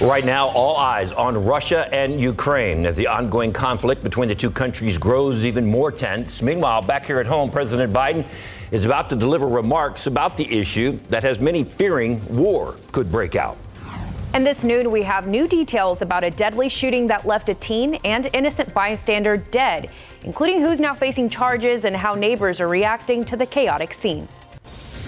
Right now, all eyes on Russia and Ukraine as the ongoing conflict between the two countries grows even more tense. Meanwhile, back here at home, President Biden is about to deliver remarks about the issue that has many fearing war could break out. And this noon, we have new details about a deadly shooting that left a teen and innocent bystander dead, including who's now facing charges and how neighbors are reacting to the chaotic scene.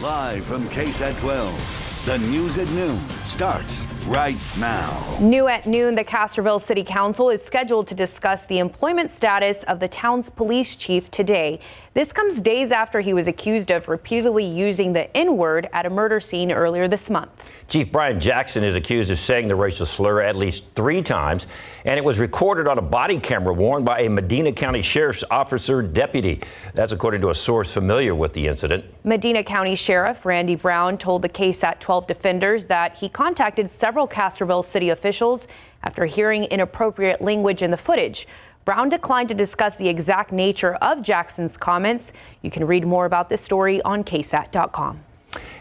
Live from KSAT 12, the news at noon starts right now. New at noon, the Castroville City Council is scheduled to discuss the employment status of the town's police chief today. This comes days after he was accused of repeatedly using the N-word at a murder scene earlier this month. Chief Brian Jackson is accused of saying the racial slur at least 3 times, and it was recorded on a body camera worn by a Medina County Sheriff's Officer deputy. That's according to a source familiar with the incident. Medina County Sheriff Randy Brown told the KSAT 12 defenders that he contacted several Castroville city officials after hearing inappropriate language in the footage. Brown declined to discuss the exact nature of Jackson's comments. You can read more about this story on KSAT.com.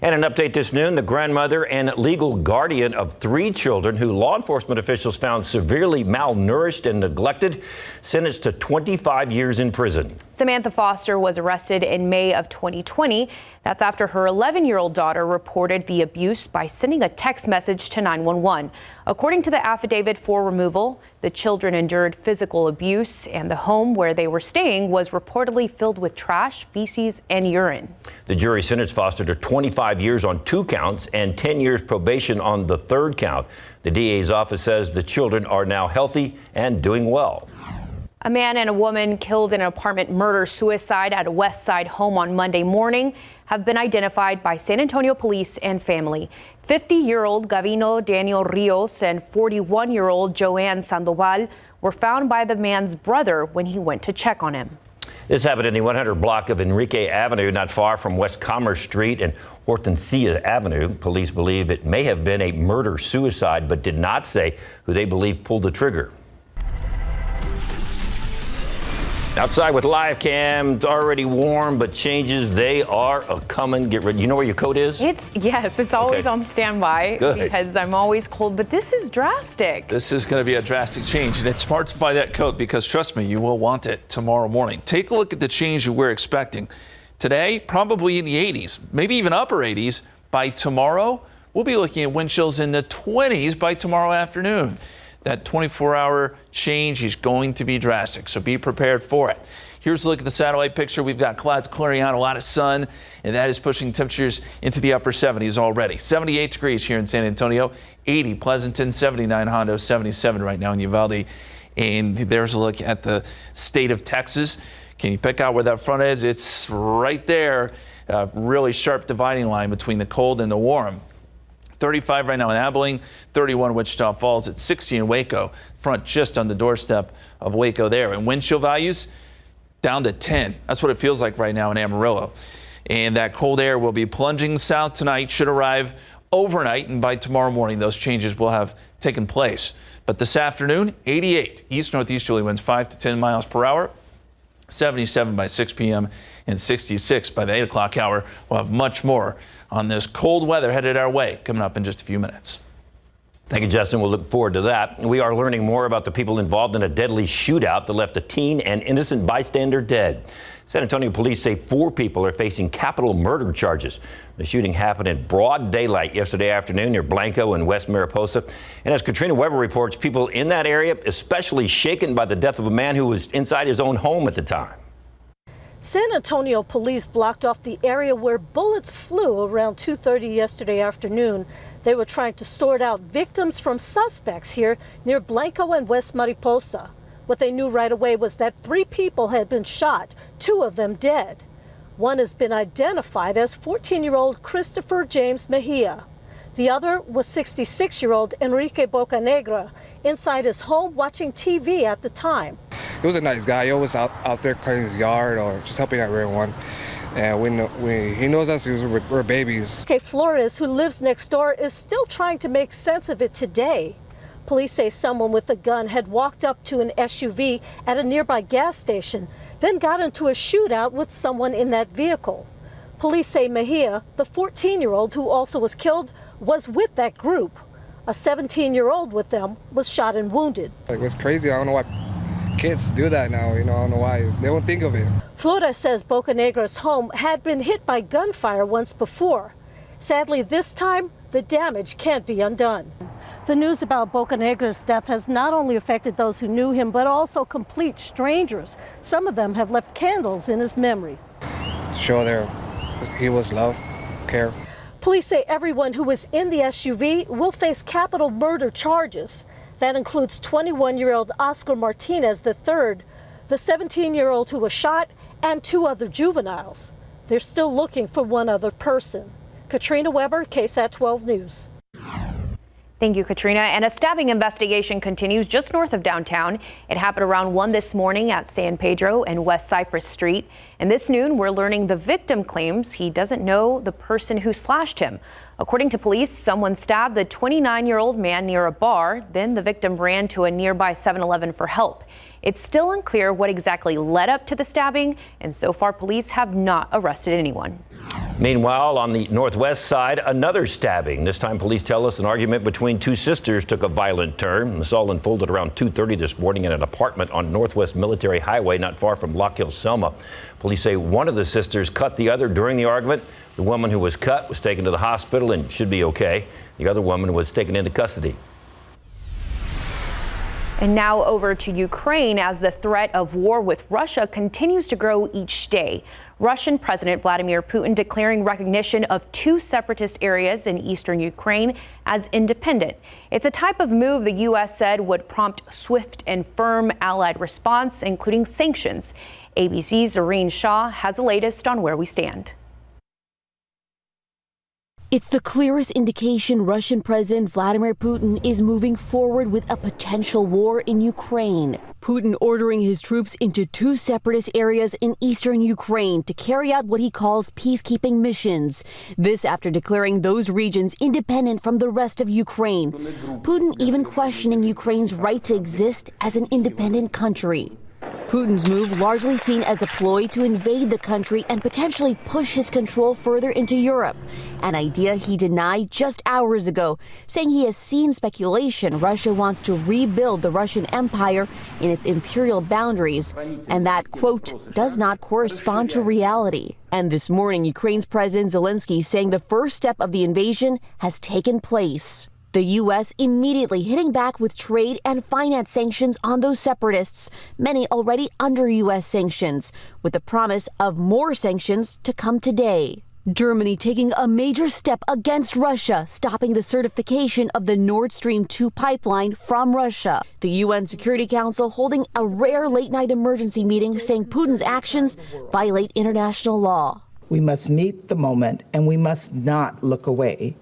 And an update this noon, the grandmother and legal guardian of 3 children who law enforcement officials found severely malnourished and neglected, sentenced to 25 years in prison. Samantha Foster was arrested in May of 2020. That's after her 11-year-old daughter reported the abuse by sending a text message to 911. According to the affidavit for removal, the children endured physical abuse, and the home where they were staying was reportedly filled with trash, feces, and urine. The jury sentenced Foster to 25 years on 2 counts and 10 years probation on the 3rd count. The DA's office says the children are now healthy and doing well. A man and a woman killed in an apartment murder-suicide at a West Side home on Monday morning have been identified by San Antonio police and family. 50-year-old Gavino Daniel Rios and 41-year-old Joanne Sandoval were found by the man's brother when he went to check on him. This happened in the 100 block of Enrique Avenue, not far from West Commerce Street and Hortensia Avenue. Police believe it may have been a murder-suicide, but did not say who they believe pulled the trigger. Outside with live cam, it's already warm, but changes, they are coming. Get ready. You know where your coat is? Yes, it's always on standby. Good. Because I'm always cold, but this is drastic. This is going to be a drastic change, and it's smart to buy that coat because, trust me, you will want it tomorrow morning. Take a look at the change that we're expecting. Today, probably in the 80s, maybe even upper 80s. By tomorrow, we'll be looking at wind chills in the 20s by tomorrow afternoon. That 24-hour change is going to be drastic, so be prepared for it. Here's a look at the satellite picture. We've got clouds clearing out, a lot of sun, and that is pushing temperatures into the upper 70s already. 78 degrees here in San Antonio, 80 Pleasanton, 79 Hondo, 77 right now in Uvalde. And there's a look at the state of Texas. Can you pick out where that front is? It's right there, really sharp dividing line between the cold and the warm. 35 right now in Abilene, 31 in Wichita Falls, at 60 in Waco. Front just on the doorstep of Waco there. And wind chill values down to 10. That's what it feels like right now in Amarillo. And that cold air will be plunging south tonight, should arrive overnight, and by tomorrow morning those changes will have taken place. But this afternoon, 88 east-northeasterly winds, 5 to 10 miles per hour, 77 by 6 p.m. and 66 by the 8 o'clock hour. We'll have much more on this cold weather headed our way coming up in just a few minutes. Thank you, Justin. We'll look forward to that. We are learning more about the people involved in a deadly shootout that left a teen and innocent bystander dead. San Antonio police say 4 people are facing capital murder charges. The shooting happened in broad daylight yesterday afternoon near Blanco and West Mariposa. And as Katrina Weber reports, people in that area especially shaken by the death of a man who was inside his own home at the time. San Antonio police blocked off the area where bullets flew around 2:30 yesterday afternoon. They were trying to sort out victims from suspects here near Blanco and West Mariposa. What they knew right away was that 3 people had been shot, 2 of them dead. One has been identified as 14-year-old Christopher James Mejia. The other was 66-year-old Enrique Bocanegra, inside his home watching TV at the time. He was a nice guy. He always out there cleaning his yard or just helping out everyone. And he knows us, we're babies. Kay Flores, who lives next door, is still trying to make sense of it today. Police say someone with a gun had walked up to an SUV at a nearby gas station, then got into a shootout with someone in that vehicle. Police say Mejia, the 14-year-old who also was killed, was with that group. A 17-year-old with them was shot and wounded. It was crazy. I don't know why kids do that now. I don't know why. They don't think of it. Flora says Bocanegra's home had been hit by gunfire once before. Sadly, this time, the damage can't be undone. The news about Bocanegra's death has not only affected those who knew him, but also complete strangers. Some of them have left candles in his memory. To show he was loved, care. Police say everyone who was in the SUV will face capital murder charges. That includes 21-year-old Oscar Martinez III, the 17-year-old who was shot, and 2 other juveniles. They're still looking for one other person. Katrina Weber, KSAT 12 News. Thank you, Katrina. And a stabbing investigation continues just north of downtown. It happened around 1 this morning at San Pedro and West Cypress Street. And this noon, we're learning the victim claims he doesn't know the person who slashed him. According to police, someone stabbed the 29-year-old man near a bar. Then the victim ran to a nearby 7-Eleven for help. It's still unclear what exactly led up to the stabbing, and so far police have not arrested anyone. Meanwhile, on the northwest side, another stabbing. This time, police tell us an argument between 2 sisters took a violent turn. This all unfolded around 2:30 this morning in an apartment on Northwest Military Highway, not far from Lock Hill, Selma. Police say one of the sisters cut the other during the argument. The woman who was cut was taken to the hospital and should be okay. The other woman was taken into custody. And now over to Ukraine as the threat of war with Russia continues to grow each day. Russian President Vladimir Putin declaring recognition of 2 separatist areas in eastern Ukraine as independent. It's a type of move the U.S. said would prompt swift and firm allied response, including sanctions. ABC's Zareen Shah has the latest on where we stand. It's the clearest indication Russian President Vladimir Putin is moving forward with a potential war in Ukraine. Putin ordering his troops into 2 separatist areas in eastern Ukraine to carry out what he calls peacekeeping missions. This after declaring those regions independent from the rest of Ukraine. Putin even questioning Ukraine's right to exist as an independent country. Putin's move largely seen as a ploy to invade the country and potentially push his control further into Europe, an idea he denied just hours ago, saying he has seen speculation Russia wants to rebuild the Russian Empire in its imperial boundaries, and that, quote, does not correspond to reality. And this morning, Ukraine's President Zelensky saying the first step of the invasion has taken place. The U.S. immediately hitting back with trade and finance sanctions on those separatists, many already under U.S. sanctions, with the promise of more sanctions to come today. Germany taking a major step against Russia, stopping the certification of the Nord Stream 2 pipeline from Russia. The UN Security Council holding a rare late-night emergency meeting saying Putin's actions violate international law. We must meet the moment, and we must not look away.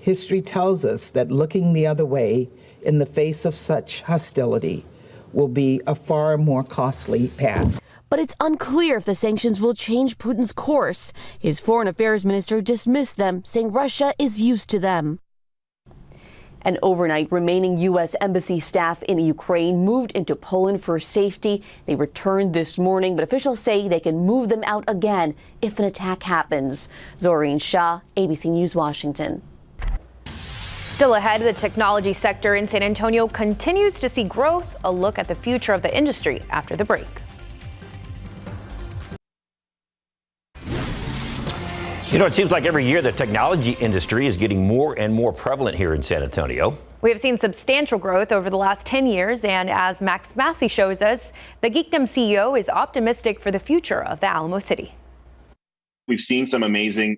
History tells us that looking the other way in the face of such hostility will be a far more costly path. But it's unclear if the sanctions will change Putin's course. His foreign affairs minister dismissed them, saying Russia is used to them. And overnight, remaining U.S. embassy staff in Ukraine moved into Poland for safety. They returned this morning, but officials say they can move them out again if an attack happens. Zoreen Shah, ABC News, Washington. Still ahead, the technology sector in San Antonio continues to see growth. A look at the future of the industry after the break. You know, it seems like every year the technology industry is getting more and more prevalent here in San Antonio. We have seen substantial growth over the last 10 years, and as Max Massey shows us, the Geekdom CEO is optimistic for the future of the Alamo City. We've seen some amazing,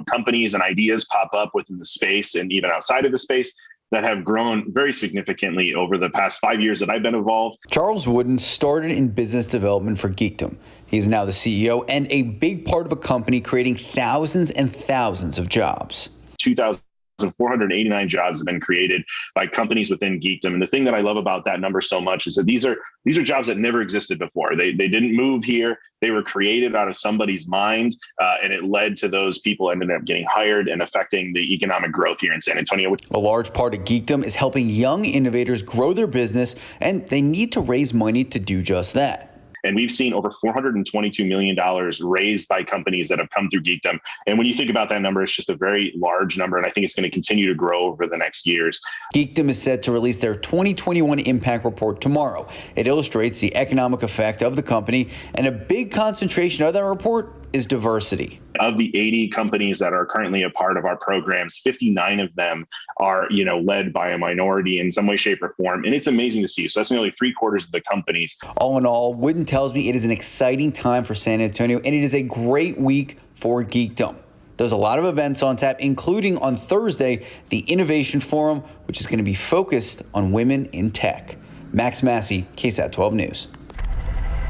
companies and ideas pop up within the space and even outside of the space that have grown very significantly over the past 5 years that I've been involved. Charles Wooden started in business development for Geekdom. He's now the CEO and a big part of a company creating thousands and thousands of jobs. 2,489 jobs have been created by companies within Geekdom. And the thing that I love about that number so much is that these are jobs that never existed before. They didn't move here. They were created out of somebody's mind, and it led to those people ended up getting hired and affecting the economic growth here in San Antonio. A large part of Geekdom is helping young innovators grow their business, and they need to raise money to do just that. And we've seen over $422 million raised by companies that have come through Geekdom. And when you think about that number, it's just a very large number. And I think it's going to continue to grow over the next years. Geekdom is set to release their 2021 impact report tomorrow. It illustrates the economic effect of the company, and a big concentration of that report is diversity. Of the 80 companies that are currently a part of our programs, 59 of them are, led by a minority in some way, shape, or form. And it's amazing to see. So that's nearly 3/4 of the companies. All in all, Wooden tells me it is an exciting time for San Antonio, and it is a great week for Geekdom. There's a lot of events on tap, including on Thursday, the Innovation Forum, which is going to be focused on women in tech. Max Massey, KSAT 12 News.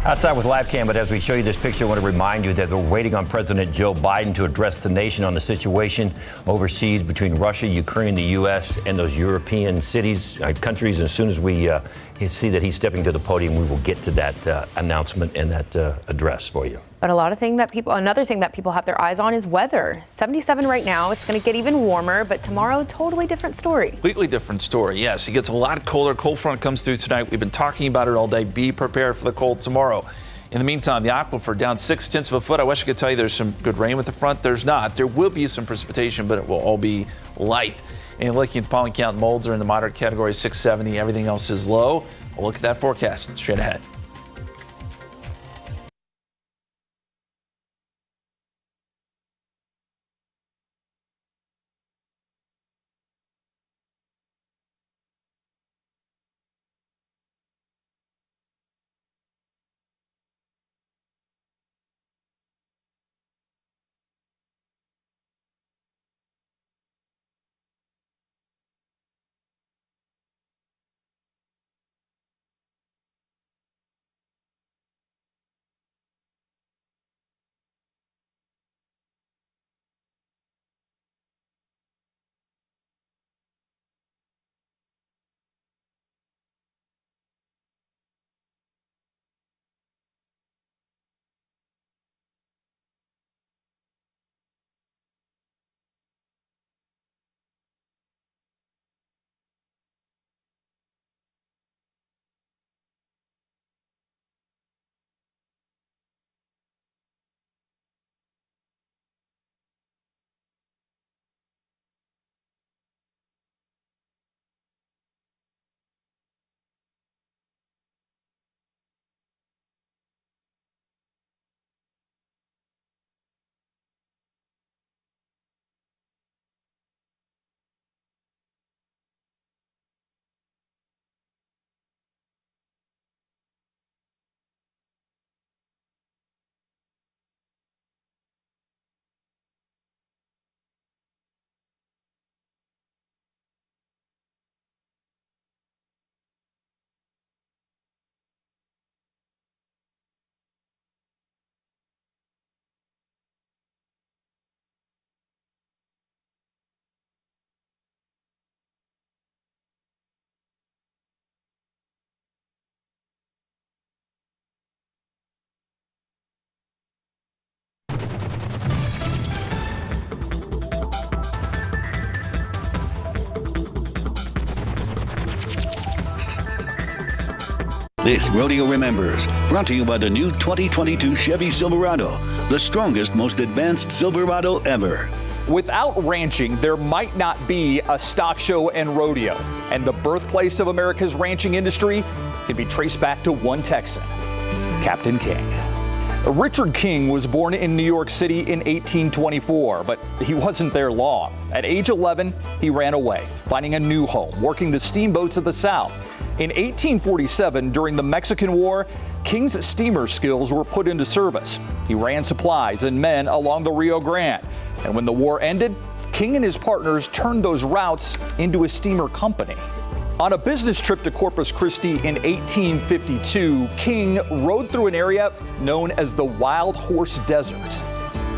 Outside with live cam, but as we show you this picture, I want to remind you that we're waiting on President Joe Biden to address the nation on the situation overseas between Russia, Ukraine, the U.S., and those European countries. And as soon as we see that he's stepping to the podium, we will get to that announcement and that address for you. But another thing that people have their eyes on is weather. 77 right now. It's going to get even warmer, but tomorrow, totally different story. Completely different story. Yes, it gets a lot colder. Cold front comes through tonight. We've been talking about it all day. Be prepared for the cold tomorrow. In the meantime, the aquifer down 0.6 of a foot. I wish I could tell you there's some good rain with the front. There's not. There will be some precipitation, but it will all be light. And looking at the pollen count, molds are in the moderate category, 670. Everything else is low. We'll look at that forecast straight ahead. This Rodeo Remembers, brought to you by the new 2022 Chevy Silverado, the strongest, most advanced Silverado ever. Without ranching, there might not be a stock show and rodeo. And the birthplace of America's ranching industry can be traced back to one Texan, Captain King. Richard King was born in New York City in 1824, but he wasn't there long. At age 11, he ran away, finding a new home, working the steamboats of the South. In 1847, during the Mexican War, King's steamer skills were put into service. He ran supplies and men along the Rio Grande. And when the war ended, King and his partners turned those routes into a steamer company. On a business trip to Corpus Christi in 1852, King rode through an area known as the Wild Horse Desert.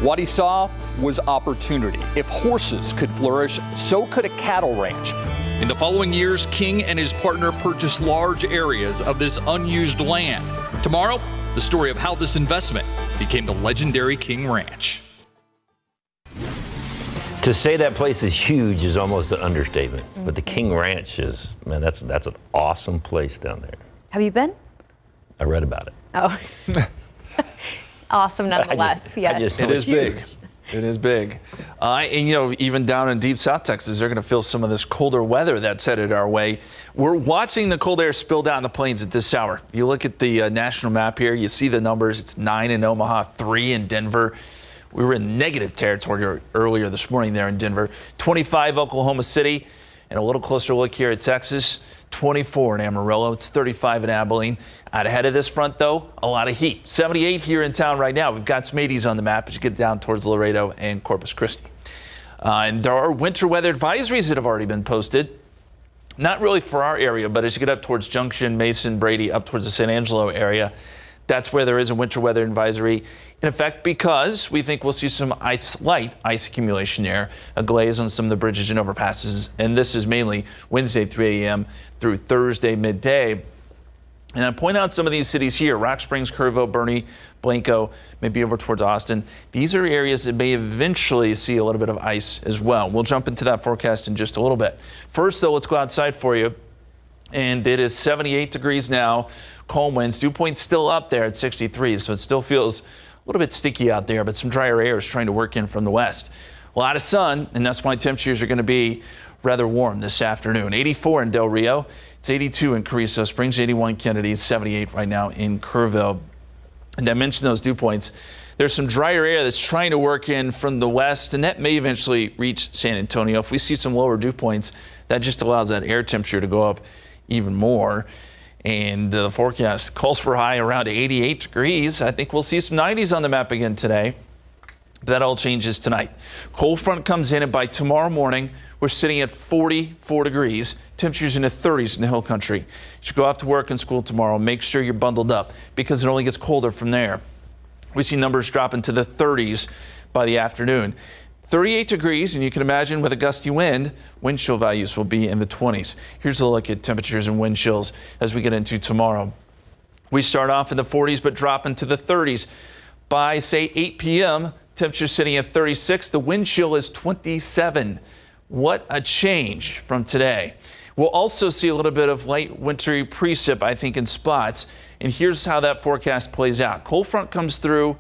What he saw was opportunity. If horses could flourish, so could a cattle ranch. In the following years, King and his partner purchased large areas of this unused land. Tomorrow, the story of how this investment became the legendary King Ranch. To say that place is huge is almost an understatement. But the King Ranch is, man, that's an awesome place down there. Have you been? I read about it. Oh, awesome nonetheless. Yes. It is big. It is big. And, even down in deep South Texas, they're going to feel some of this colder weather that's headed our way. We're watching the cold air spill down the plains at this hour. You look at the national map here, you see the numbers. It's 9 in Omaha, 3 in Denver. We were in negative territory earlier this morning there in Denver. 25 Oklahoma City, and a little closer look here at Texas. 24 in Amarillo. It's 35 in Abilene. Out ahead of this front, though, a lot of heat. 78 here in town right now. We've got some 80s on the map as you get down towards Laredo and Corpus Christi. And there are winter weather advisories that have already been posted. Not really for our area, but as you get up towards Junction, Mason, Brady, up towards the San Angelo area, that's where there is a winter weather advisory in effect because we think we'll see some light ice accumulation there, a glaze on some of the bridges and overpasses. And this is mainly Wednesday 3 a.m. through Thursday midday. And I point out some of these cities here, Rock Springs, Kerrville, Bernie, Blanco, maybe over towards Austin. These are areas that may eventually see a little bit of ice as well. We'll jump into that forecast in just a little bit. First, though, let's go outside for you. And it is 78 degrees now. Calm winds. Dew point still up there at 63, so it still feels a little bit sticky out there, but some drier air is trying to work in from the west. A lot of sun, and that's why temperatures are going to be rather warm this afternoon. 84 in Del Rio. It's 82 in Carrizo Springs, 81 Kennedy, 78 right now in Kerrville. And I mentioned those dew points. There's some drier air that's trying to work in from the west, and that may eventually reach San Antonio. If we see some lower dew points, that just allows that air temperature to go up even more. And the forecast calls for a high around 88 degrees. I think we'll see some 90s on the map again today. That all changes tonight. Cold front comes in, and by tomorrow morning, we're sitting at 44 degrees. Temperatures in the 30s in the hill country. You should go off to work and school tomorrow. Make sure you're bundled up because it only gets colder from there. We see numbers drop into the 30s by the afternoon. 38 degrees, and you can imagine with a gusty wind chill values will be in the 20s. Here's a look at temperatures and wind chills as we get into tomorrow. We start off in the 40s but drop into the 30s. By, say, 8 p.m., temperature sitting at 36. The wind chill is 27. What a change from today. We'll also see a little bit of light wintry precip, I think, in spots. And here's how that forecast plays out. Cold front comes through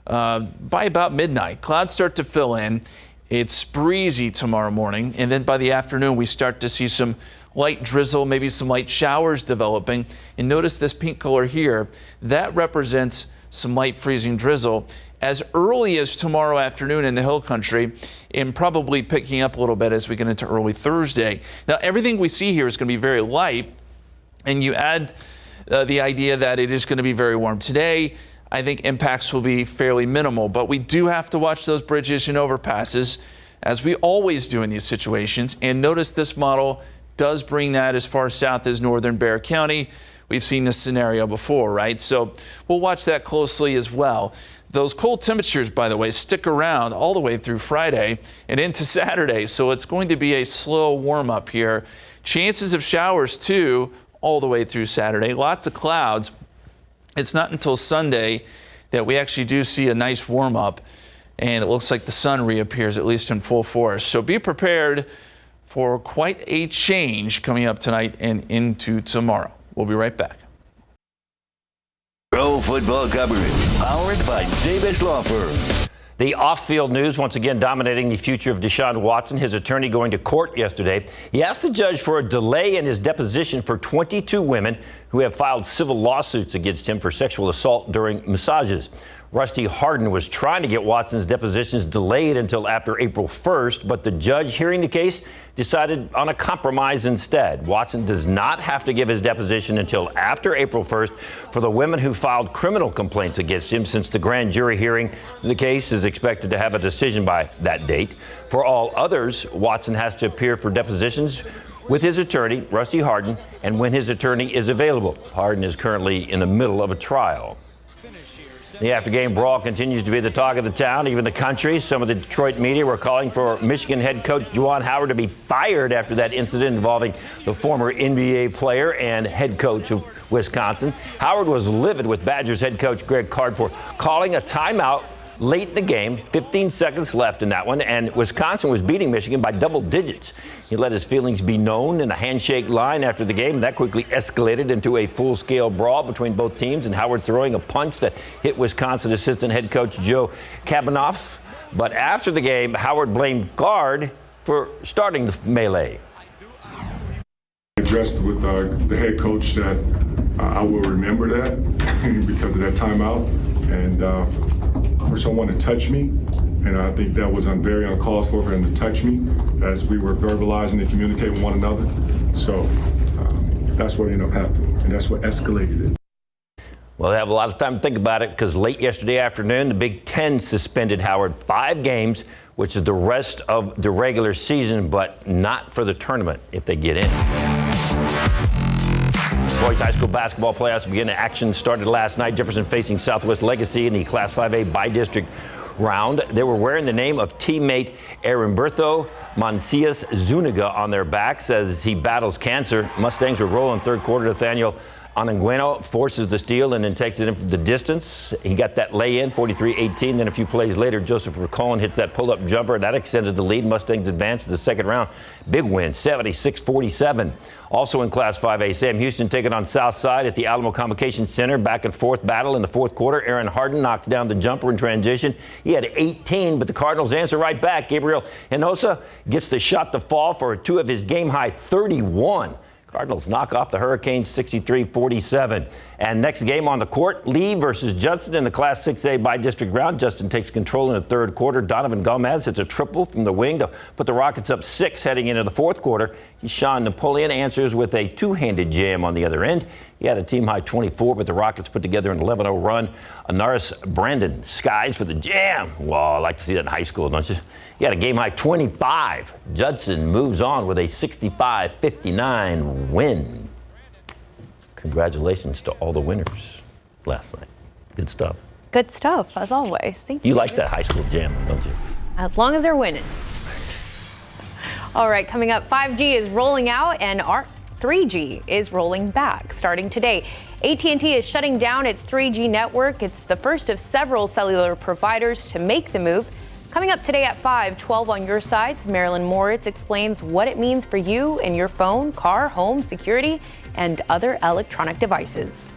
by about midnight. Clouds start to fill in. It's breezy tomorrow morning. And then by the afternoon, we start to see some light drizzle, maybe some light showers developing. And notice this pink color here. That represents some light freezing drizzle as early as tomorrow afternoon in the hill country, and probably picking up a little bit as we get into early Thursday. Now, everything we see here is going to be very light, and you add the idea that it is going to be very warm today. I think impacts will be fairly minimal, but we do have to watch those bridges and overpasses, as we always do in these situations. And notice this model does bring that as far south as northern Bexar County. We've seen this scenario before, right? So we'll watch that closely as well. Those cold temperatures, by the way, stick around all the way through Friday and into Saturday. So it's going to be a slow warm up here. Chances of showers, too, all the way through Saturday. Lots of clouds. It's not until Sunday that we actually do see a nice warm up. And it looks like the sun reappears, at least in full force. So be prepared for quite a change coming up tonight and into tomorrow. We'll be right back. Pro football coverage powered by Davis Law Firm. The off-field news once again dominating the future of Deshaun Watson. His attorney going to court yesterday. He asked the judge for a delay in his deposition for 22 women who have filed civil lawsuits against him for sexual assault during massages. Rusty Hardin was trying to get Watson's depositions delayed until after April 1st, but the judge hearing the case decided on a compromise instead. Watson does not have to give his deposition until after April 1st for the women who filed criminal complaints against him, since the grand jury hearing the case is expected to have a decision by that date. For all others, Watson has to appear for depositions with his attorney, Rusty Hardin, and when his attorney is available. Hardin is currently in the middle of a trial. The after-game brawl continues to be the talk of the town, even the country. Some of the Detroit media were calling for Michigan head coach Juwan Howard to be fired after that incident involving the former NBA player and head coach of Wisconsin. Howard was livid with Badgers head coach Greg Card for calling a timeout late in the game, 15 seconds left in that one, and Wisconsin was beating Michigan by double digits. He let his feelings be known in the handshake line after the game, and that quickly escalated into a full-scale brawl between both teams, and Howard throwing a punch that hit Wisconsin assistant head coach Joe Kabanoff. But after the game, Howard blamed Gard for starting the melee. I addressed with the head coach that I will remember that because of that timeout, and for someone to touch me, and I think that was very uncalled for him to touch me as we were verbalizing and communicating with one another. So that's what ended up happening, and that's what escalated it. Well, they have a lot of time to think about it because late yesterday afternoon, the Big Ten suspended Howard 5 games, which is the rest of the regular season, but not for the tournament if they get in. Boys high school basketball playoffs begin. Action started last night. Jefferson facing Southwest Legacy in the Class 5A by-district round. They were wearing the name of teammate Arimberto Mancias Zuniga on their backs as he battles cancer. Mustangs were rolling third quarter. Nathaniel Anangueno forces the steal and then takes it in from the distance. He got that lay-in, 43-18. Then a few plays later, Joseph Riccone hits that pull-up jumper. That extended the lead. Mustangs advanced to the second round. Big win, 76-47. Also in Class 5A, Sam Houston taking on Southside at the Alamo Convocation Center. Back and forth battle in the fourth quarter. Aaron Harden knocks down the jumper in transition. He had 18, but the Cardinals answer right back. Gabriel Hinosa gets the shot to fall for 2 of his game-high 31. Cardinals knock off the Hurricanes 63-47. And next game on the court, Lee versus Judson in the Class 6A by-district round. Justin takes control in the third quarter. Donovan Gomez hits a triple from the wing to put the Rockets up 6 heading into the fourth quarter. Sean Napoleon answers with a two-handed jam on the other end. He had a team-high 24, but the Rockets put together an 11-0 run. Anaris Brandon skies for the jam. Well, I like to see that in high school, don't you? He had a game-high 25. Judson moves on with a 65-59 win. Congratulations to all the winners last night. Good stuff. Good stuff, as always. Thank you. You like that high school jam, don't you? As long as they're winning. All right, coming up, 5G is rolling out and our 3G is rolling back starting today. AT&T is shutting down its 3G network. It's the first of several cellular providers to make the move. Coming up today at 5:12 on your sides, Marilyn Moritz explains what it means for you and your phone, car, home, security, and other electronic devices.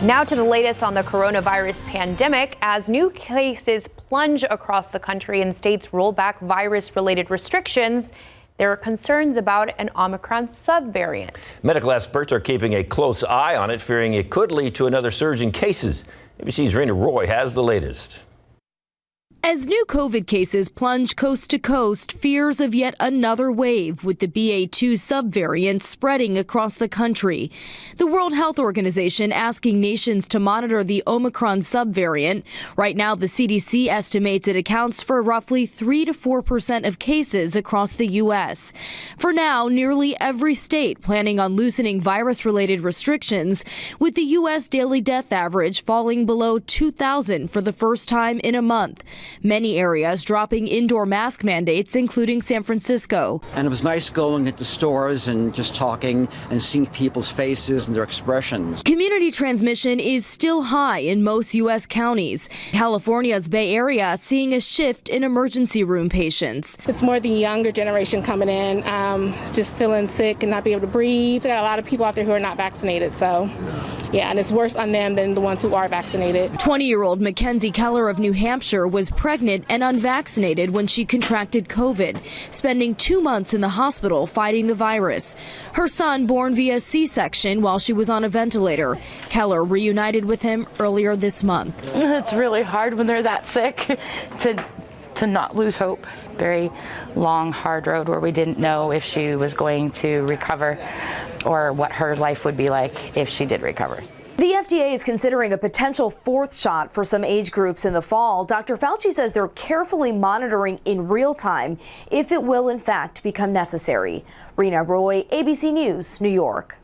Now to the latest on the coronavirus pandemic. As new cases plunge across the country and states roll back virus-related restrictions, there are concerns about an Omicron subvariant. Medical experts are keeping a close eye on it, fearing it could lead to another surge in cases. ABC's Raina Roy has the latest. As new COVID cases plunge coast to coast, fears of yet another wave with the BA2 subvariant spreading across the country. The World Health Organization asking nations to monitor the Omicron subvariant. Right now, the CDC estimates it accounts for roughly 3 to 4% of cases across the U.S. For now, nearly every state planning on loosening virus-related restrictions, with the U.S. daily death average falling below 2,000 for the first time in a month. Many areas dropping indoor mask mandates, including San Francisco. And it was nice going into stores and just talking and seeing people's faces and their expressions. Community transmission is still high in most U.S. counties. California's Bay Area seeing a shift in emergency room patients. It's more the younger generation coming in, just feeling sick and not be able to breathe. We got a lot of people out there who are not vaccinated, so yeah, and it's worse on them than the ones who are vaccinated. 20-year-old Mackenzie Keller of New Hampshire was pregnant and unvaccinated when she contracted COVID, spending 2 months in the hospital fighting the virus. Her son born via C-section while she was on a ventilator. Keller reunited with him earlier this month. It's really hard when they're that sick to not lose hope. Very long, hard road where we didn't know if she was going to recover or what her life would be like if she did recover. The FDA is considering a potential 4th shot for some age groups in the fall. Dr. Fauci says they're carefully monitoring in real time if it will in fact become necessary. Raina Roy, ABC News, New York.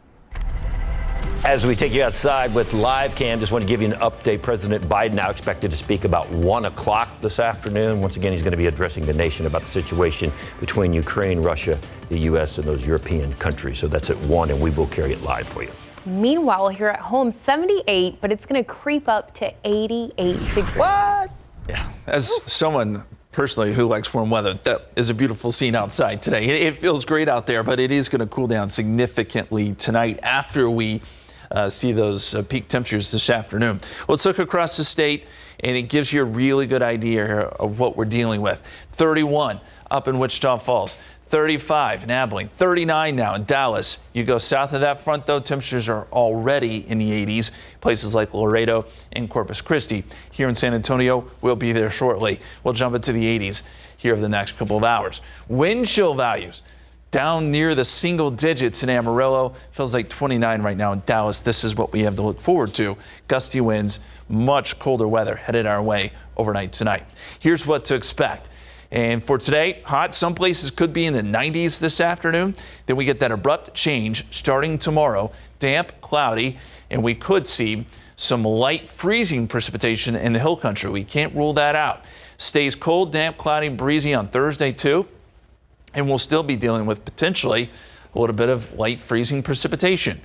As we take you outside with live cam, just want to give you an update. President Biden now expected to speak about 1 o'clock this afternoon. Once again, he's going to be addressing the nation about the situation between Ukraine, Russia, the U.S., and those European countries. So that's at 1, and we will carry it live for you. Meanwhile, here at home, 78, but it's going to creep up to 88 degrees. What? Yeah, as someone personally who likes warm weather, that is a beautiful scene outside today. It feels great out there, but it is going to cool down significantly tonight after we see those peak temperatures this afternoon. Let's look across the state, and it gives you a really good idea of what we're dealing with. 31 up in Wichita Falls. 35 in Abilene, 39 now in Dallas. You go south of that front, though, temperatures are already in the 80s. Places like Laredo and Corpus Christi. Here in San Antonio, we'll be there shortly. We'll jump into the 80s here over the next couple of hours. Wind chill values down near the single digits in Amarillo. Feels like 29 right now in Dallas. This is what we have to look forward to. Gusty winds, much colder weather headed our way overnight tonight. Here's what to expect. And for today, hot. Some places could be in the 90s this afternoon. Then we get that abrupt change starting tomorrow. Damp, cloudy, and we could see some light freezing precipitation in the hill country. We can't rule that out. Stays cold, damp, cloudy, breezy on Thursday too. And we'll still be dealing with potentially a little bit of light freezing precipitation.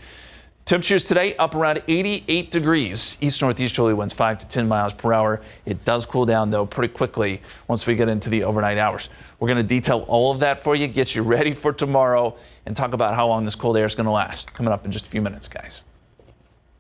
Temperatures today up around 88 degrees. East-northeasterly winds 5 to 10 miles per hour. It does cool down, though, pretty quickly once we get into the overnight hours. We're going to detail all of that for you, get you ready for tomorrow, and talk about how long this cold air is going to last. Coming up in just a few minutes, guys.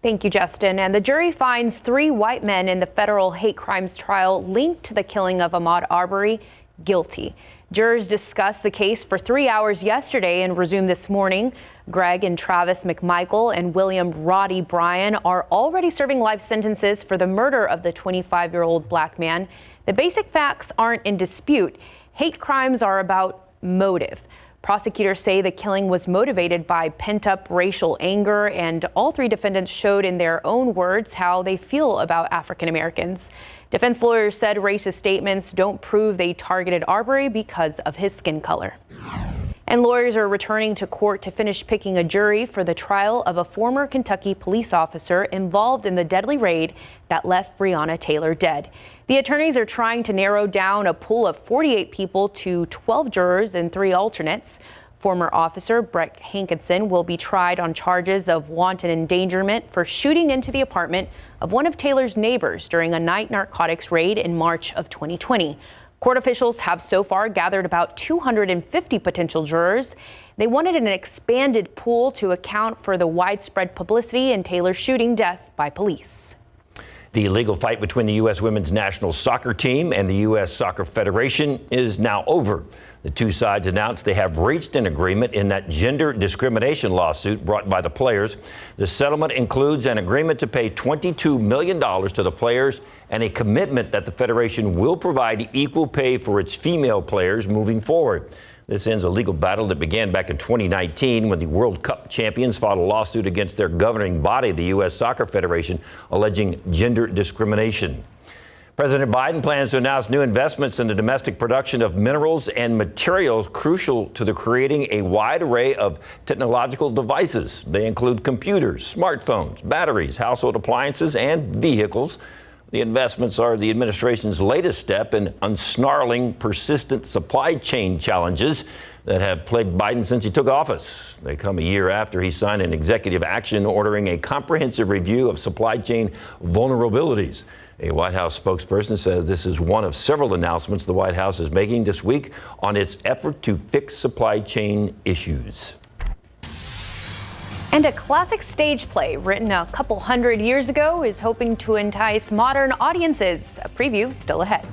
Thank you, Justin. And the jury finds 3 white men in the federal hate crimes trial linked to the killing of Ahmaud Arbery guilty. Jurors discussed the case for 3 hours yesterday and resumed this morning. Greg and Travis McMichael and William Roddy Bryan are already serving life sentences for the murder of the 25-year-old black man. The basic facts aren't in dispute. Hate crimes are about motive. Prosecutors say the killing was motivated by pent-up racial anger, and all 3 defendants showed in their own words how they feel about African Americans. Defense lawyers said racist statements don't prove they targeted Arbery because of his skin color. And lawyers are returning to court to finish picking a jury for the trial of a former Kentucky police officer involved in the deadly raid that left Breonna Taylor dead. The attorneys are trying to narrow down a pool of 48 people to 12 jurors and 3 alternates. Former officer Brett Hankinson will be tried on charges of wanton endangerment for shooting into the apartment of one of Taylor's neighbors during a night narcotics raid in March of 2020. Court officials have so far gathered about 250 potential jurors. They wanted an expanded pool to account for the widespread publicity in Taylor's shooting death by police. The legal fight between the U.S. women's national soccer team and the U.S. Soccer Federation is now over. The 2 sides announced they have reached an agreement in that gender discrimination lawsuit brought by the players. The settlement includes an agreement to pay $22 million to the players and a commitment that the Federation will provide equal pay for its female players moving forward. This ends a legal battle that began back in 2019 when the World Cup champions filed a lawsuit against their governing body, the U.S. Soccer Federation, alleging gender discrimination. President Biden plans to announce new investments in the domestic production of minerals and materials crucial to the creating a wide array of technological devices. They include computers, smartphones, batteries, household appliances, and vehicles. The investments are the administration's latest step in unsnarling persistent supply chain challenges that have plagued Biden since he took office. They come a year after he signed an executive action ordering a comprehensive review of supply chain vulnerabilities. A White House spokesperson says this is one of several announcements the White House is making this week on its effort to fix supply chain issues. And a classic stage play written a couple hundred years ago is hoping to entice modern audiences. A preview still ahead.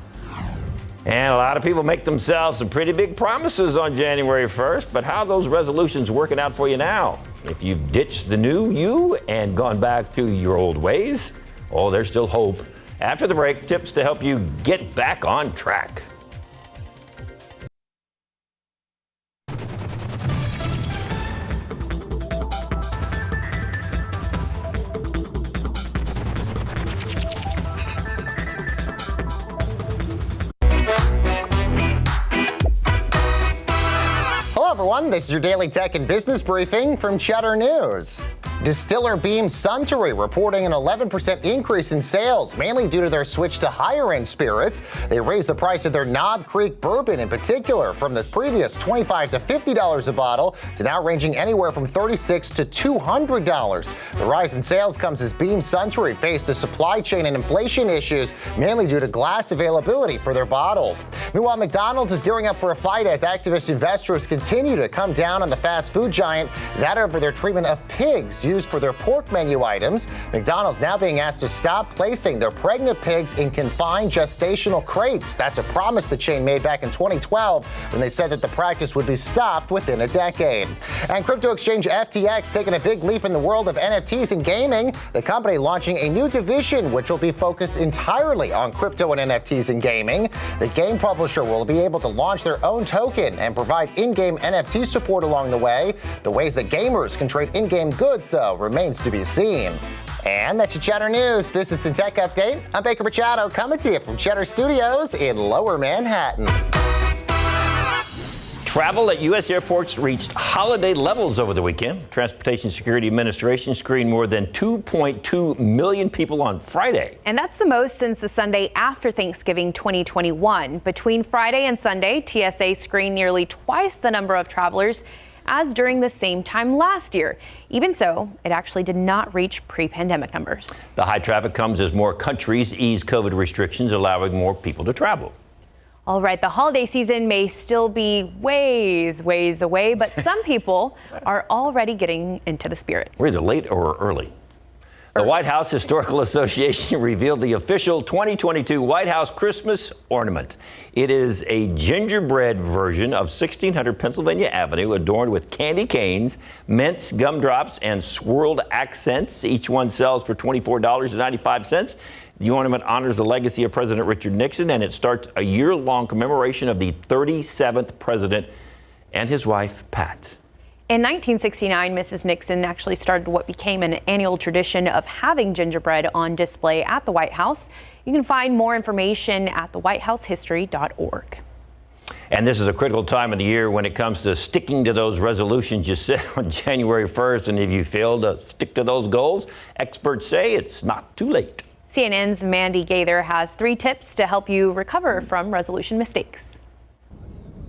And a lot of people make themselves some pretty big promises on January 1st, but how are those resolutions working out for you now? If you've ditched the new you and gone back to your old ways, oh, there's still hope. After the break, tips to help you get back on track. everyone. This is your daily tech and business briefing from Cheddar News. Distiller Beam Suntory reporting an 11% increase in sales, mainly due to their switch to higher-end spirits. They raised the price of their Knob Creek bourbon in particular from the previous $25 to $50 a bottle to now ranging anywhere from $36 to $200. The rise in sales comes as Beam Suntory faced a supply chain and inflation issues, mainly due to glass availability for their bottles. Meanwhile, McDonald's is gearing up for a fight as activist investors continue to come down on the fast food giant, that over their treatment of pigs used for their pork menu items. McDonald's now being asked to stop placing their pregnant pigs in confined gestational crates. That's a promise the chain made back in 2012 when they said that the practice would be stopped within a decade. And crypto exchange FTX taking a big leap in the world of NFTs and gaming. The company launching a new division which will be focused entirely on crypto and NFTs and gaming. The game publisher will be able to launch their own token and provide in-game NFT support along the way. The ways that gamers can trade in-game goods, though, remains to be seen. And that's your Cheddar News Business and Tech Update. I'm Baker Machado coming to you from Cheddar Studios in Lower Manhattan. Travel at U.S. airports reached holiday levels over the weekend. Transportation Security Administration screened more than 2.2 million people on Friday. And that's the most since the Sunday after Thanksgiving 2021. Between Friday and Sunday, TSA screened nearly twice the number of travelers as during the same time last year. Even so, it actually did not reach pre-pandemic numbers. The high traffic comes as more countries ease COVID restrictions, allowing more people to travel. All right, the holiday season may still be ways away, but some people are already getting into the spirit. We're either late or early. The White House Historical Association revealed the official 2022 White House Christmas ornament. It is a gingerbread version of 1600 Pennsylvania Avenue, adorned with candy canes, mints, gumdrops, and swirled accents. Each one sells for $24.95. The ornament honors the legacy of President Richard Nixon, and it starts a year-long commemoration of the 37th president and his wife, Pat. In 1969, Mrs. Nixon actually started what became an annual tradition of having gingerbread on display at the White House. You can find more information at thewhitehousehistory.org. And this is a critical time of the year when it comes to sticking to those resolutions you set on January 1st. And if you fail to stick to those goals, experts say it's not too late. CNN's Mandy Gaither has 3 tips to help you recover from resolution mistakes.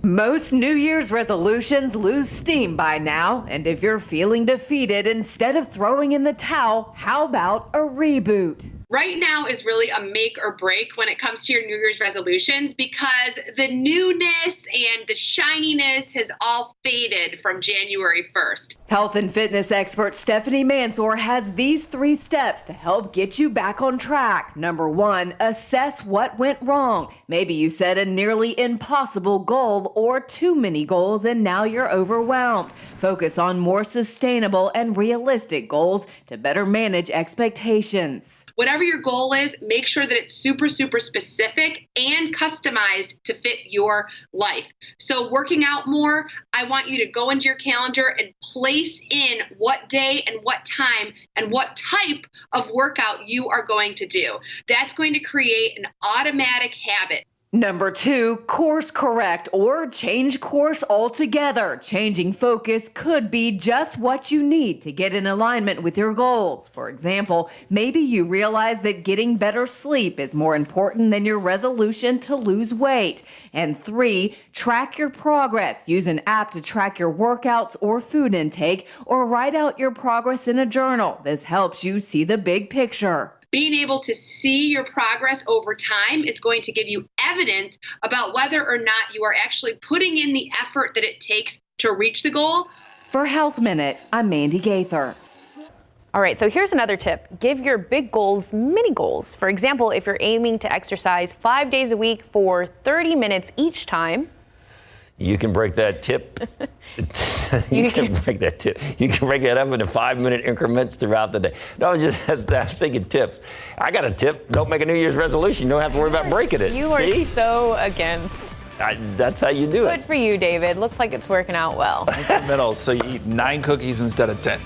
Most New Year's resolutions lose steam by now, and if you're feeling defeated, instead of throwing in the towel, how about a reboot? Right now is really a make or break when it comes to your New Year's resolutions, because the newness and the shininess has all faded from January 1st. Health and fitness expert Stephanie Mansour has these 3 steps to help get you back on track. Number 1, assess what went wrong. Maybe you set a nearly impossible goal or too many goals and now you're overwhelmed. Focus on more sustainable and realistic goals to better manage expectations. Whatever your goal is, make sure that it's super specific and customized to fit your life. So working out more, I want you to go into your calendar and place in what day and what time and what type of workout you are going to do. That's going to create an automatic habit. Number 2, course correct or change course altogether. Changing focus could be just what you need to get in alignment with your goals. For example, maybe you realize that getting better sleep is more important than your resolution to lose weight. And 3, track your progress. Use an app to track your workouts or food intake, or write out your progress in a journal. This helps you see the big picture. Being able to see your progress over time is going to give you evidence about whether or not you are actually putting in the effort that it takes to reach the goal. For Health Minute, I'm Mandy Gaither. All right, so here's another tip. Give your big goals mini goals. For example, if you're aiming to exercise 5 days a week for 30 minutes each time, you can break that tip. You can break that tip. You can break that up into 5-minute increments throughout the day. No, I was thinking tips. I got a tip. Don't make a New Year's resolution. You don't have to worry about breaking it. You are so against. That's how you do it. Good for you, David. Looks like it's working out well. Incremental, so you eat 9 cookies instead of 10.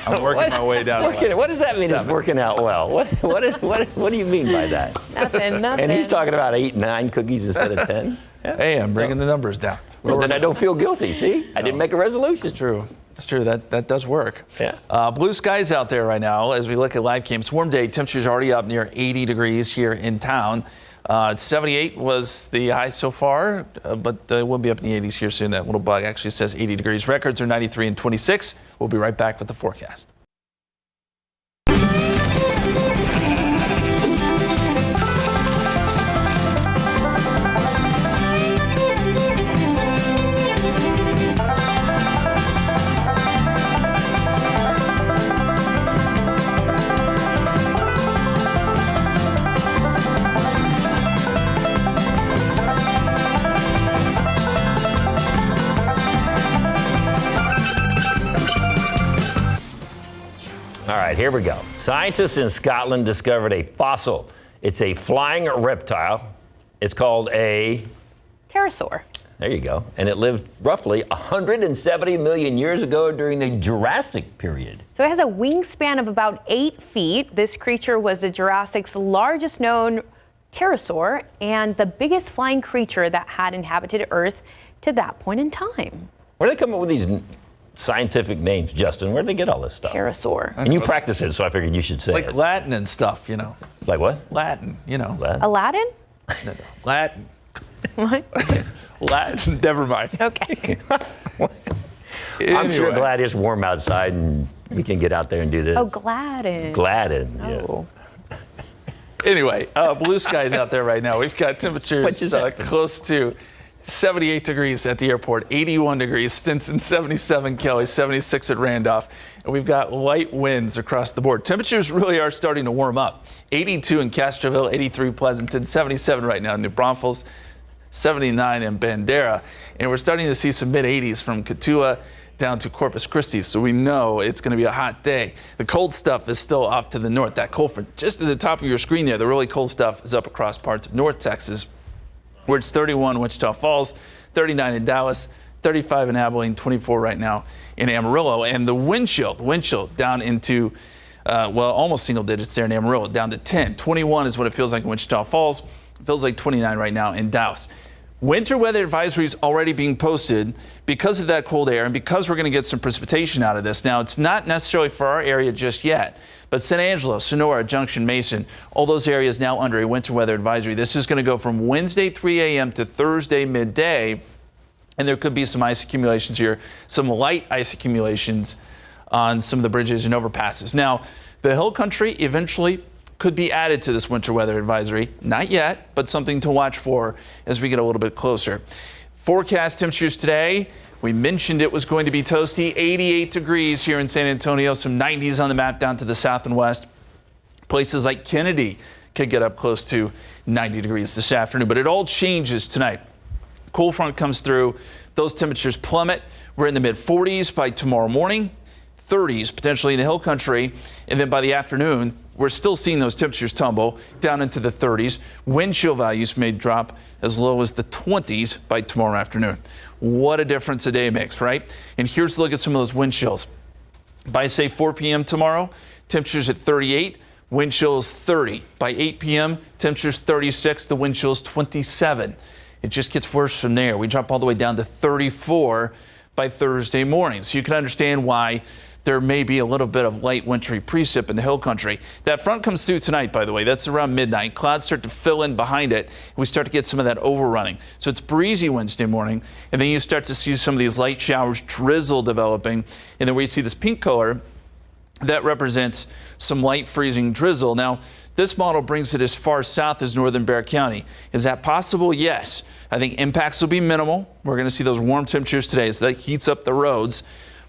I'm working my way down. What does that mean? 7. It's working out well. What do you mean by that? Nothing. And he's talking about eating 9 cookies instead of 10. Yeah. Hey, I'm bringing the numbers down. Well, then I don't feel guilty. See, I didn't make a resolution. It's true. It's true. That does work. Yeah. Blue skies out there right now as we look at live cam. It's a warm day. Temperatures already up near 80 degrees here in town. 78 was the high so far, but we'll be up in the 80s here soon. That little bug actually says 80 degrees. Records are 93 and 26. We'll be right back with the forecast. All right, here we go. Scientists in Scotland discovered a fossil. It's a flying reptile. It's called a pterosaur. There you go. And it lived roughly 170 million years ago during the Jurassic period. So it has a wingspan of about 8 feet. This creature was the Jurassic's largest known pterosaur and the biggest flying creature that had inhabited Earth to that point in time. Where do they come up with these scientific names, Justin? Where did they get all this stuff? Pterosaur. And you practice it, so I figured you should say like it. Latin and stuff, you know. Like what? Latin, you know. Latin? Aladdin? No. Latin. What? Latin. Never mind. Okay. I'm sure glad it's warm outside and we can get out there and do this. Oh, Gladden. Gladden, yeah. Oh. Anyway, blue skies out there right now. We've got temperatures close to 78 degrees at the airport, 81 degrees, Stinson 77, Kelly 76 at Randolph. And we've got light winds across the board. Temperatures really are starting to warm up. 82 in Castroville, 83 Pleasanton, 77 right now in New Braunfels, 79 in Bandera. And we're starting to see some mid-80s from Katua down to Corpus Christi, so we know it's going to be a hot day. The cold stuff is still off to the north. That cold front just at the top of your screen there, the really cold stuff is up across parts of North Texas, where it's 31 in Wichita Falls, 39 in Dallas, 35 in Abilene, 24 right now in Amarillo. And the wind chill down into, almost single digits there in Amarillo, down to 10. 21 is what it feels like in Wichita Falls. It feels like 29 right now in Dallas. Winter weather advisories already being posted because of that cold air and because we're going to get some precipitation out of this. Now, it's not necessarily for our area just yet, but San Angelo, Sonora, Junction, Mason, all those areas now under a winter weather advisory. This is going to go from Wednesday 3 a.m. to Thursday midday, and there could be some ice accumulations here, some light ice accumulations on some of the bridges and overpasses. Now, the hill country eventually could be added to this winter weather advisory. Not yet, but something to watch for as we get a little bit closer. Forecast temperatures today. We mentioned it was going to be toasty. 88 degrees here in San Antonio, some 90s on the map down to the south and west. Places like Kennedy could get up close to 90 degrees this afternoon, but it all changes tonight. Cool front comes through. Those temperatures plummet. We're in the mid 40s by tomorrow morning, 30s potentially in the hill country, and then by the afternoon, we're still seeing those temperatures tumble down into the 30s. Wind chill values may drop as low as the 20s by tomorrow afternoon. What a difference a day makes, right? And here's a look at some of those wind chills. By, say, 4 p.m. tomorrow, temperatures at 38, wind chills 30. By 8 p.m., temperatures 36, the wind chills 27. It just gets worse from there. We drop all the way down to 34 by Thursday morning. So you can understand why there may be a little bit of light wintry precip in the hill country. That front comes through tonight, by the way. That's around midnight. Clouds start to fill in behind it. And we start to get some of that overrunning. So it's breezy Wednesday morning. And then you start to see some of these light showers, drizzle developing. And then we see this pink color that represents some light freezing drizzle. Now, this model brings it as far south as northern Bexar County. Is that possible? Yes. I think impacts will be minimal. We're going to see those warm temperatures today, so that heats up the roads.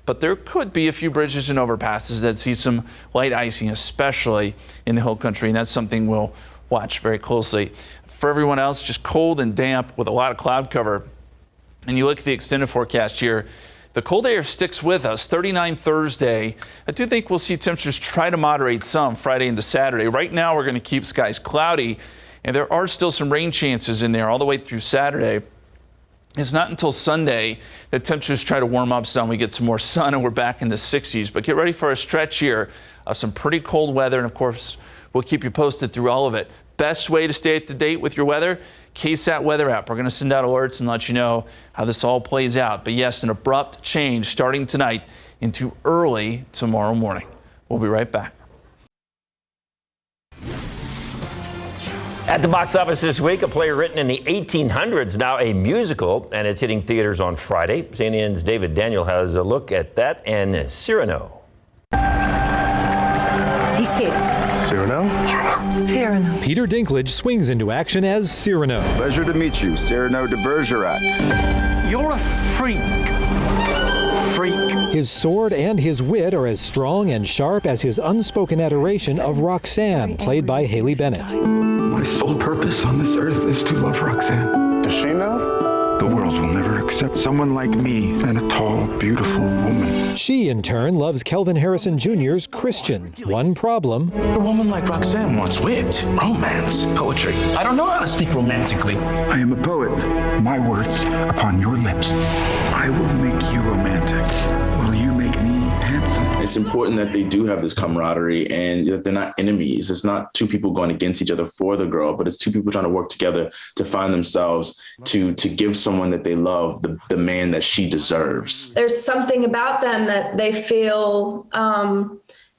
But there could be a few bridges and overpasses that see some light icing, especially in the hill country, and that's something we'll watch very closely. For everyone else, just cold and damp with a lot of cloud cover. And you look at the extended forecast here, the cold air sticks with us. 39 Thursday. I do think we'll see temperatures try to moderate some Friday into Saturday. Right now, we're going to keep skies cloudy, and there are still some rain chances in there all the way through Saturday. It's not until Sunday that temperatures try to warm up some. We get some more sun and we're back in the 60s. But get ready for a stretch here of some pretty cold weather. And of course, we'll keep you posted through all of it. Best way to stay up to date with your weather, KSAT weather app. We're going to send out alerts and let you know how this all plays out. But yes, an abrupt change starting tonight into early tomorrow morning. We'll be right back. At the box office this week, a play written in the 1800s, now a musical, and it's hitting theaters on Friday. CNN's David Daniel has a look at that and Cyrano. He's here. Cyrano? Cyrano. Peter Dinklage swings into action as Cyrano. Pleasure to meet you, Cyrano de Bergerac. You're a freak. His sword and his wit are as strong and sharp as his unspoken adoration of Roxanne, played by Haley Bennett. My sole purpose on this earth is to love Roxanne. Does she know? The world will never accept someone like me and a tall, beautiful woman. She, in turn, loves Kelvin Harrison Jr.'s Christian. One problem. A woman like Roxanne wants wit, romance, poetry. I don't know how to speak romantically. I am a poet. My words upon your lips. I will make you romantic while you make me handsome. It's important that they do have this camaraderie and that they're not enemies. It's not two people going against each other for the girl, but it's two people trying to work together to find themselves, to give someone that they love the man that she deserves. There's something about them that they feel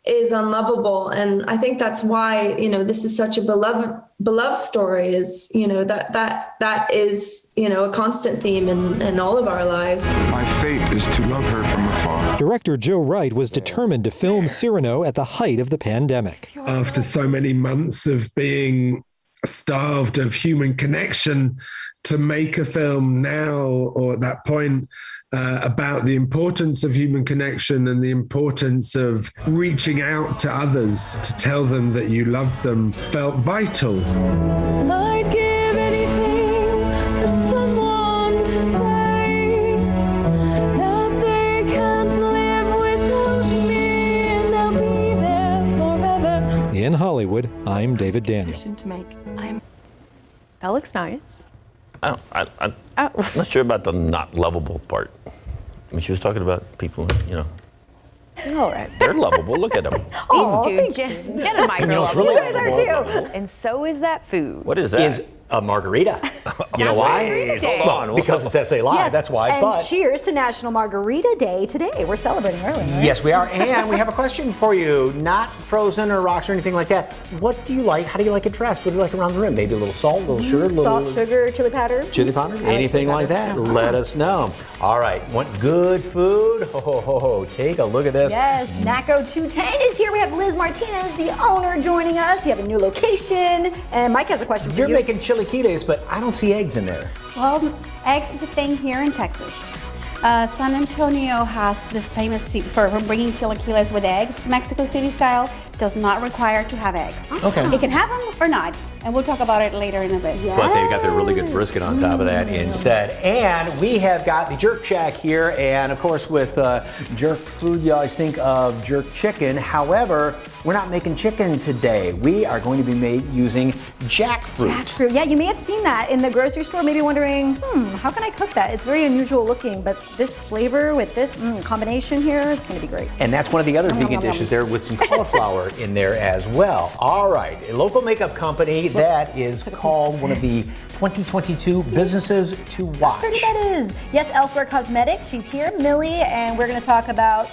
is unlovable. And I think that's why, this is such a beloved story, is, that is, a constant theme in all of our lives. My fate is to love her from afar. Director Joe Wright was determined to film Cyrano at the height of the pandemic. After so many months of being starved of human connection, to make a film now or at that point about the importance of human connection and the importance of reaching out to others to tell them that you love them felt vital. I'd give anything for someone to say that they can't live without me and they'll be there forever. In Hollywood, I'm David Daniel. That looks nice. I'm not sure about the not lovable part. I mean, she was talking about people, All right. they're lovable. Look at them. These two, get a micro. It's really too. And so is that food. What is that? Is a margarita. You know why? Hold on. Because it's SA Live, that's why. And But cheers to National Margarita Day today. We're celebrating early, right? yes, we are. And we have a question for you. Not frozen or rocks or anything like that. What do you like? How do you like it dressed? What do you like around the rim? Maybe a little salt, a little sugar, a little Salt, sugar, chili powder. chili powder? Anything like that? Let us know. All right. Want good food? Ho, ho, ho, ho. Take a look at this. Yes, Naco 210 is here. We have Liz Martinez, the owner, joining us. You have a new location. And Mike has a question for you. You're making chilaquiles, but I don't see eggs in there. Well, eggs is a thing here in Texas. San Antonio has this famous for bringing chilaquiles with eggs. Mexico City style does not require to have eggs. Okay. You can have them or not, and we'll talk about it later in a bit. But they've got their really good brisket on top of that instead. And we have got the Jerk Shack here. And of course, with jerk food, you always think of jerk chicken. However, we're not making chicken today. We are going to be using jackfruit. Jackfruit. Yeah, you may have seen that in the grocery store, maybe wondering, how can I cook that? It's very unusual looking, but this flavor with this combination here, it's going to be great. And that's one of the other vegan dishes there with some cauliflower in there as well. All right, a local makeup company that is called one of the 2022 businesses to watch. Pretty that is. Yes, Elsewhere Cosmetics. She's here, Millie, and we're going to talk about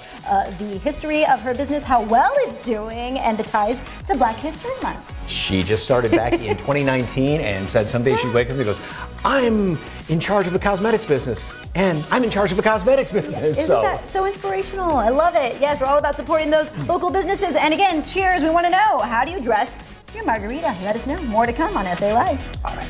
the history of her business, how well it's doing, and the ties to Black History Month. She just started back in 2019 and said someday she'd wake up and goes, I'm in charge of a cosmetics business. And I'm in charge of a cosmetics business. Isn't that so inspirational? I love it. Yes, we're all about supporting those local businesses. And again, cheers. We want to know, how do you dress your margarita? Let us know. More to come on SA Live. All right.